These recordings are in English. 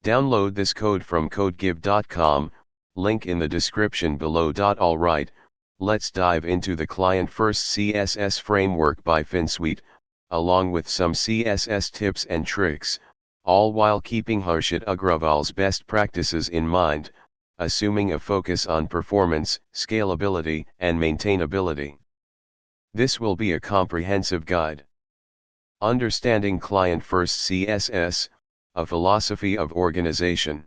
Download this code from codegive.com, link in the description below. Alright, let's dive into the client-first CSS framework by finsweet, along with some CSS tips and tricks, all while keeping Harshit Agrawal's best practices in mind, assuming a focus on performance, scalability, and maintainability. This will be a comprehensive guide. Understanding client-first CSS, a philosophy of organization.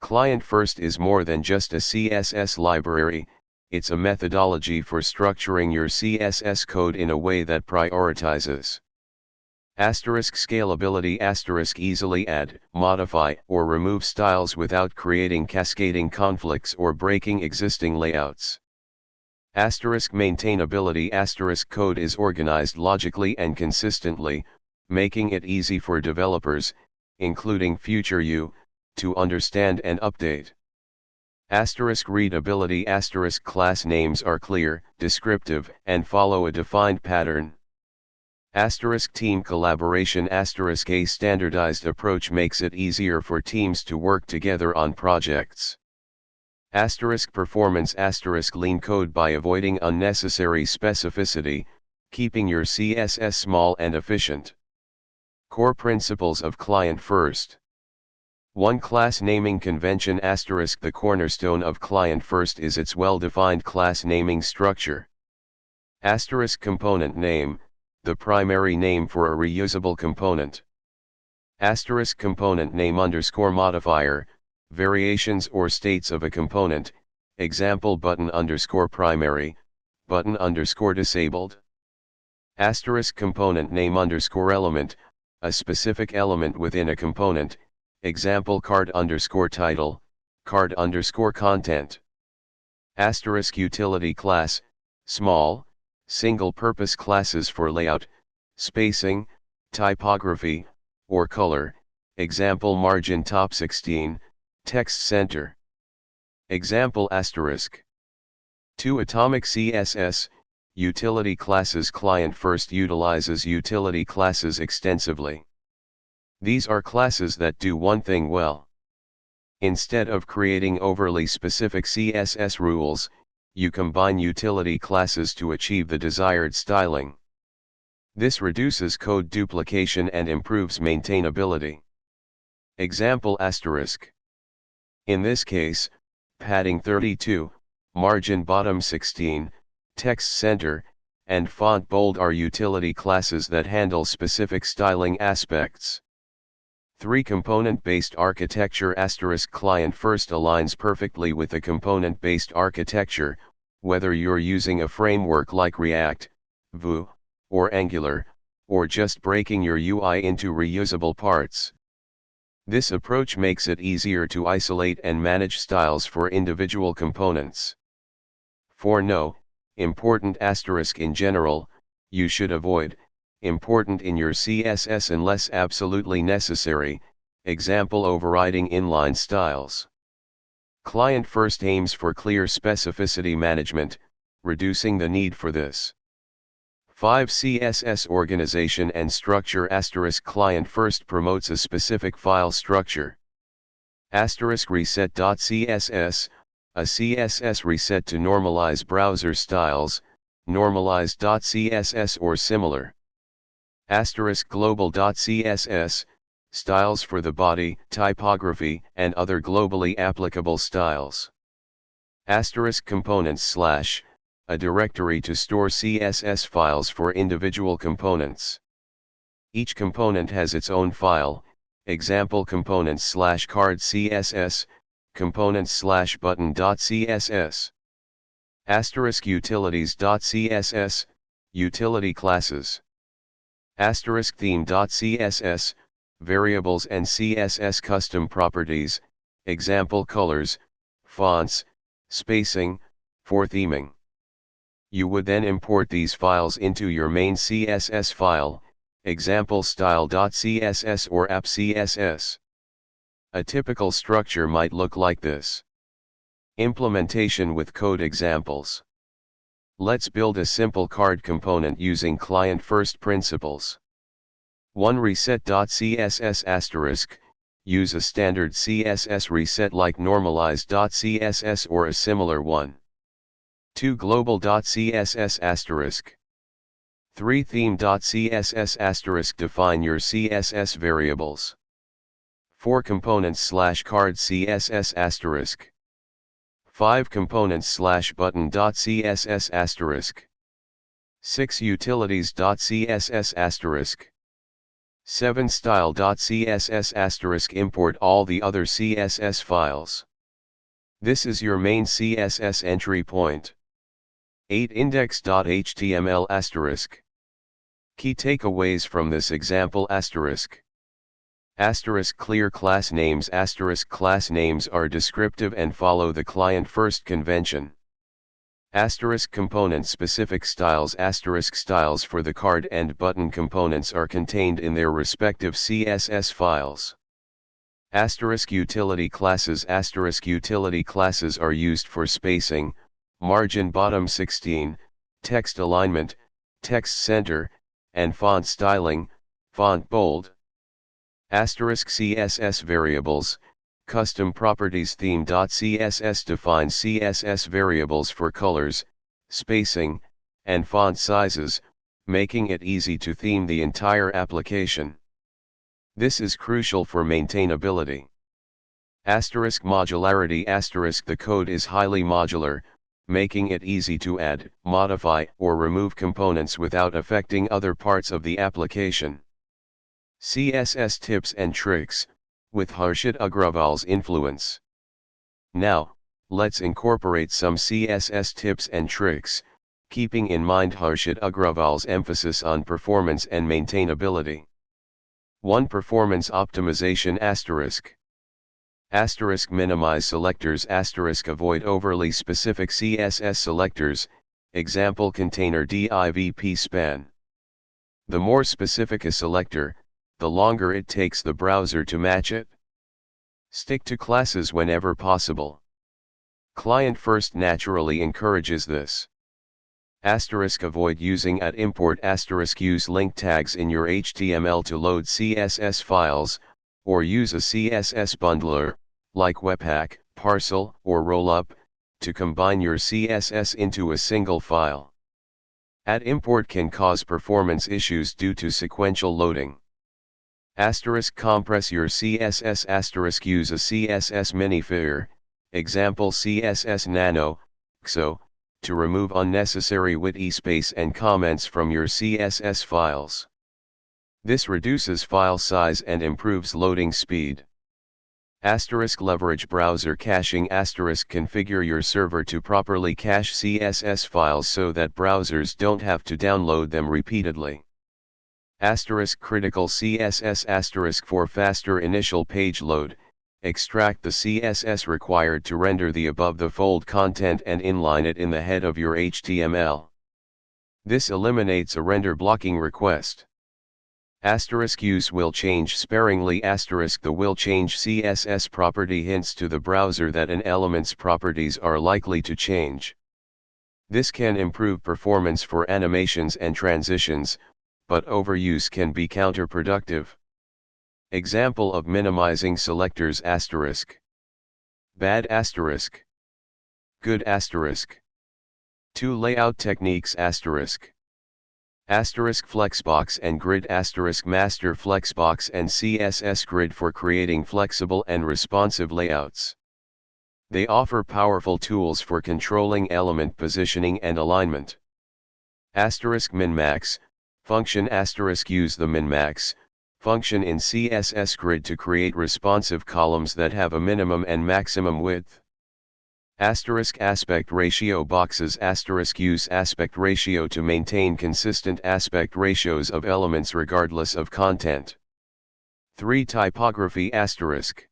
Client-first is more than just a CSS library, it's a methodology for structuring your CSS code in a way that prioritizes *scalability, easily add, modify, or remove styles without creating cascading conflicts or breaking existing layouts. *maintainability, code is organized logically and consistently, making it easy for developers, including future you, to understand and update. *readability, class names are clear, descriptive, and follow a defined pattern. *team collaboration, a standardized approach makes it easier for teams to work together on projects. *performance, lean code by avoiding unnecessary specificity, keeping your CSS small and efficient. Core principles of client-first. 1. Class naming convention. The cornerstone of client-first is its well-defined class naming structure. Component name, the primary name for a reusable component. Component name _ modifier, variations or states of a component, example button _ primary, button _ disabled. Component name _ element, a specific element within a component, example card _ title, card _ content. Utility class, small, single-purpose classes for layout, spacing, typography, or color, example margin top 16, text center. Example *. 2. Atomic CSS, utility classes. Client-first utilizes utility classes extensively. These are classes that do one thing well. Instead of creating overly specific CSS rules, you combine utility classes to achieve the desired styling. This reduces code duplication and improves maintainability. Example *. In this case, padding 32, margin bottom 16, text center, and font bold are utility classes that handle specific styling aspects. 3. Component-based architecture. Client-first aligns perfectly with a component-based architecture, whether you're using a framework like React, Vue, or Angular, or just breaking your UI into reusable parts. This approach makes it easier to isolate and manage styles for individual components. 4. No, important *. In general, you should avoid important in your CSS unless absolutely necessary, example overriding inline styles. Client-first aims for clear specificity management, reducing the need for this. 5. CSS organization and structure. Client-first promotes a specific file structure. Reset.css, a CSS reset to normalize browser styles, normalize.css or similar. Global.css, styles for the body, typography, and other globally applicable styles. Components / a directory to store CSS files for individual components. Each component has its own file, example components / card CSS, components / button.css. Utilities.css, utility classes. Theme.css, variables and CSS custom properties, example colors, fonts, spacing, for theming. You would then import these files into your main CSS file, example style.css or app.css. A typical structure might look like this. Implementation with code examples. Let's build a simple card component using client-first principles. 1. Reset.css *, use a standard CSS reset like normalize.css or a similar one. 2. Global.css asterisk. 3. Theme.css asterisk. Define your CSS variables. 4. Components/card CSS asterisk. 5. Components/button.css asterisk. 6. Utilities.css asterisk. 7. Style.css asterisk. Import all the other CSS files. This is your main CSS entry point. 8. Index.html asterisk. Key takeaways from this example asterisk. Asterisk clear class names. Asterisk class names are descriptive and follow the client-first convention. Asterisk component specific styles. Asterisk styles for the card and button components are contained in their respective CSS files. Asterisk utility classes. Asterisk utility classes are used for spacing, margin bottom 16, text alignment, text center, and font styling, font bold. Asterisk CSS variables, custom properties. Theme.css defines CSS variables for colors, spacing, and font sizes, making it easy to theme the entire application. This is crucial for maintainability. Asterisk modularity. Asterisk the code is highly modular, making it easy to add, modify, or remove components without affecting other parts of the application. CSS tips and tricks, with Harshit Agrawal's influence. Now, let's incorporate some CSS tips and tricks, keeping in mind Harshit Agrawal's emphasis on performance and maintainability. 1. Performance optimization asterisk. Asterisk minimize selectors. Asterisk avoid overly specific CSS selectors, example container divp span. The more specific a selector, the longer it takes the browser to match it. Stick to classes whenever possible. Client first naturally encourages this. Asterisk avoid using @import. Asterisk use link tags in your HTML to load CSS files, or use a CSS bundler, like Webpack, Parcel, or Rollup, to combine your CSS into a single file. @import can cause performance issues due to sequential loading. Asterisk compress your CSS. Asterisk use a CSS minifier, example CSS Nano, XO, to remove unnecessary witty space and comments from your CSS files. This reduces file size and improves loading speed. Asterisk leverage browser caching. Asterisk configure your server to properly cache CSS files so that browsers don't have to download them repeatedly. Asterisk critical CSS. Asterisk for faster initial page load, extract the CSS required to render the above the fold content and inline it in the head of your HTML. This eliminates a render blocking request. Asterisk use will change sparingly. Asterisk the will change CSS property hints to the browser that an element's properties are likely to change. This can improve performance for animations and transitions, but overuse can be counterproductive. Example of minimizing selectors asterisk. Bad asterisk. Good asterisk. 2. Layout techniques asterisk. Asterisk flexbox and grid asterisk master flexbox and CSS grid for creating flexible and responsive layouts. They offer powerful tools for controlling element positioning and alignment. Asterisk min-max function asterisk use the min-max function in CSS grid to create responsive columns that have a minimum and maximum width. Asterisk aspect ratio boxes asterisk use aspect ratio to maintain consistent aspect ratios of elements regardless of content. 3. Typography asterisk.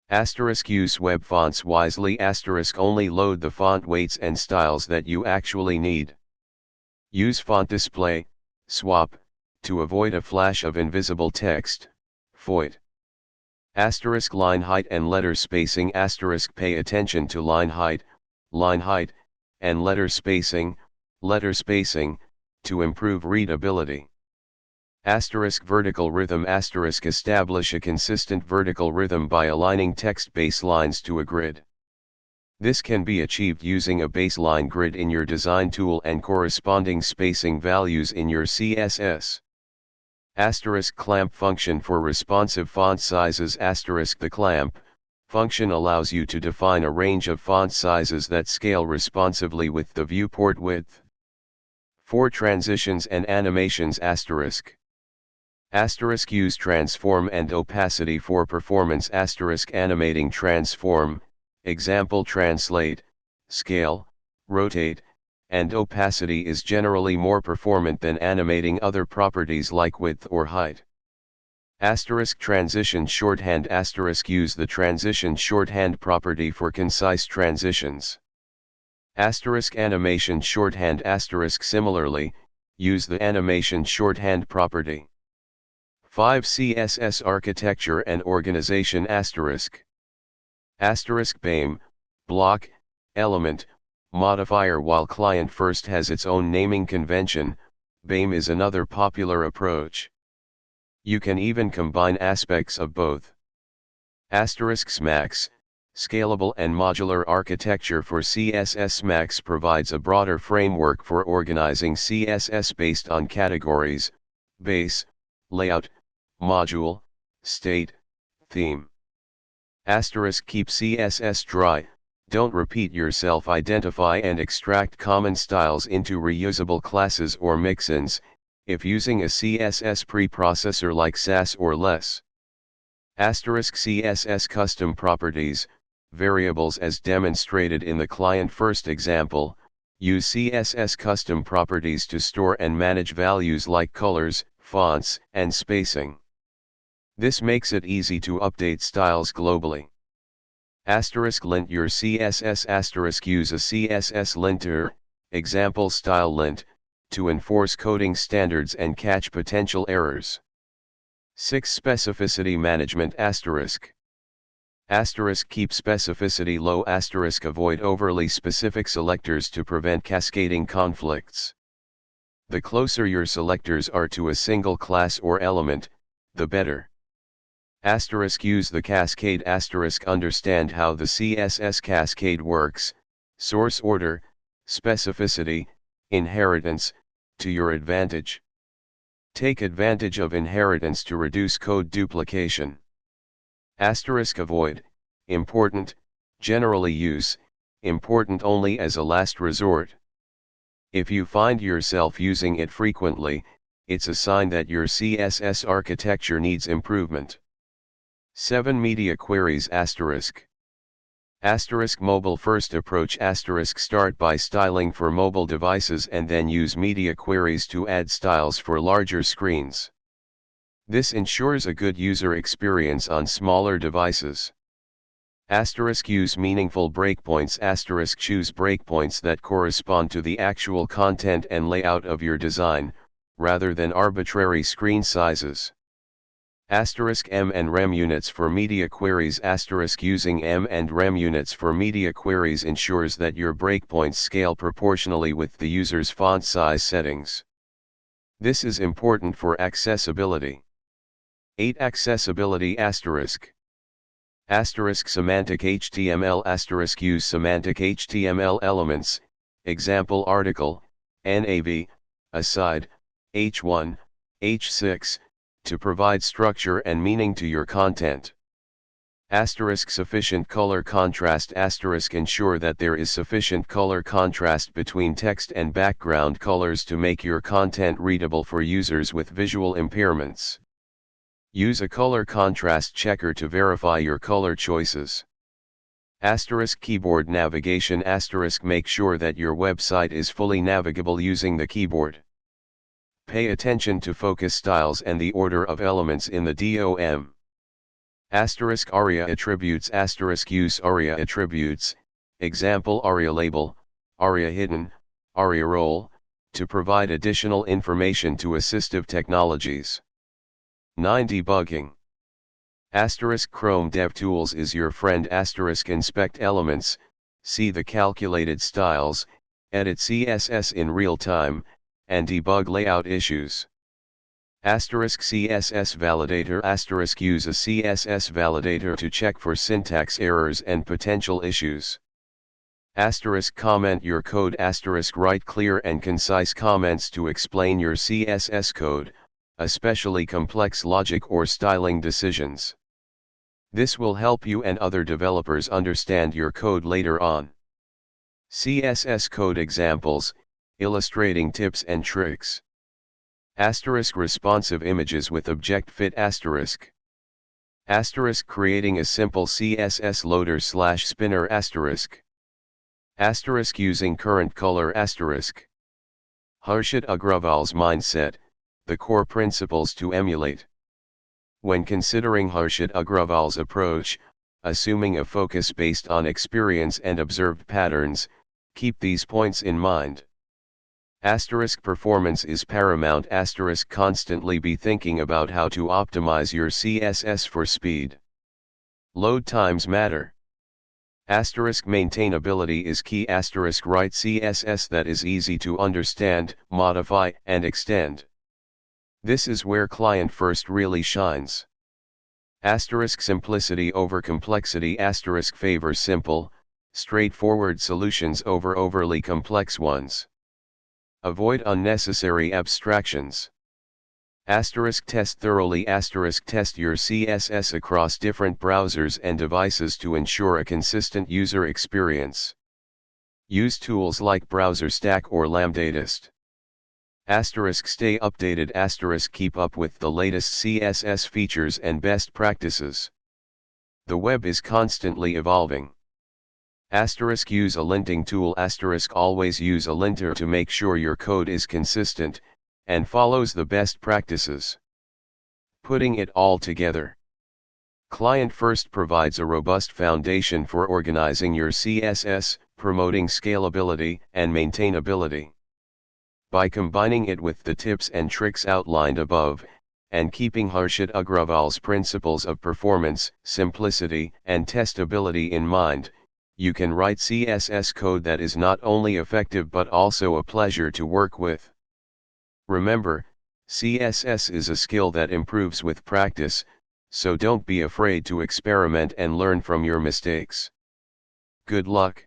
Asterisk use web fonts wisely asterisk only load the font weights and styles that you actually need. Use font display, swap, to avoid a flash of invisible text, FOIT. Asterisk line height and letter spacing asterisk pay attention to line height, and letter spacing, to improve readability. Asterisk vertical rhythm. Asterisk establish a consistent vertical rhythm by aligning text baselines to a grid. This can be achieved using a baseline grid in your design tool and corresponding spacing values in your CSS. Asterisk clamp function for responsive font sizes. Asterisk the clamp function allows you to define a range of font sizes that scale responsively with the viewport width. For transitions and animations. Asterisk use transform and opacity for performance. Asterisk animating transform, example translate, scale, rotate, and opacity is generally more performant than animating other properties like width or height. Asterisk transition shorthand. Asterisk use the transition shorthand property for concise transitions. Asterisk animation shorthand. Asterisk similarly, use the animation shorthand property. 5. CSS architecture and organization. Asterisk BAME, block, element, modifier. While client first has its own naming convention, BAME is another popular approach. You can even combine aspects of both. SMAX, scalable and modular architecture for CSS. SMAX provides a broader framework for organizing CSS based on categories, base, layout, module, state, theme. Keep CSS dry, don't repeat yourself. Identify and extract common styles into reusable classes or mixins, if using a CSS preprocessor like Sass or Less. CSS custom properties, variables. As demonstrated in the client first example, use CSS custom properties to store and manage values like colors, fonts, and spacing. This makes it easy to update styles globally. Lint your CSS. Use a CSS linter, example style lint, to enforce coding standards and catch potential errors. 6. Specificity management. Keep specificity low. Avoid overly specific selectors to prevent cascading conflicts. The closer your selectors are to a single class or element, the better. Use the cascade. Understand how the CSS cascade works, source order, specificity, inheritance, to your advantage. Take advantage of inheritance to reduce code duplication. Avoid, important, generally use, important only as a last resort. If you find yourself using it frequently, it's a sign that your CSS architecture needs improvement. 7. Media queries. Mobile first approach. Start by styling for mobile devices and then use media queries to add styles for larger screens. This ensures a good user experience on smaller devices. Use meaningful breakpoints. Choose breakpoints that correspond to the actual content and layout of your design, rather than arbitrary screen sizes. M and rem units for media queries. Using M and rem units for media queries ensures that your breakpoints scale proportionally with the user's font size settings. This is important for accessibility. 8. Accessibility. Semantic HTML. Use semantic HTML elements, example article, nav, aside, h1, h6, to provide structure and meaning to your content. Sufficient color contrast. Ensure that there is sufficient color contrast between text and background colors to make your content readable for users with visual impairments. Use a color contrast checker to verify your color choices. Keyboard navigation. Make sure that your website is fully navigable using the keyboard. Pay attention to focus styles and the order of elements in the DOM. ARIA attributes. Use ARIA attributes, example ARIA label, ARIA hidden, ARIA role, to provide additional information to assistive technologies. 9. Debugging. Chrome DevTools is your friend. Inspect elements, see the calculated styles, edit CSS in real time, and debug layout issues. *CSS validator * use a CSS validator to check for syntax errors and potential issues. Comment your code. Write clear and concise comments to explain your CSS code, especially complex logic or styling decisions. This will help you and other developers understand your code later on. CSS code examples, illustrating tips and tricks. Responsive images with object fit. Creating a simple CSS loader / spinner. Using current color. Harshit Agrawal's mindset, the core principles to emulate. When considering Harshit Agrawal's approach, assuming a focus based on experience and observed patterns, keep these points in mind. Performance is paramount. Constantly be thinking about how to optimize your CSS for speed. Load times matter. Maintainability is key. Write CSS that is easy to understand, modify, and extend. This is where client first really shines. Simplicity over complexity. Favors simple, straightforward solutions over overly complex ones. Avoid unnecessary abstractions. Test thoroughly. Test your CSS across different browsers and devices to ensure a consistent user experience. Use tools like BrowserStack or Lambdatist. Stay updated. Keep up with the latest CSS features and best practices. The web is constantly evolving. Use a linting tool. Always use a linter to make sure your code is consistent and follows the best practices. Putting it all together. Client First provides a robust foundation for organizing your CSS, promoting scalability and maintainability. By combining it with the tips and tricks outlined above, and keeping Harshit Agrawal's principles of performance, simplicity, and testability in mind, you can write CSS code that is not only effective but also a pleasure to work with. Remember, CSS is a skill that improves with practice, so don't be afraid to experiment and learn from your mistakes. Good luck.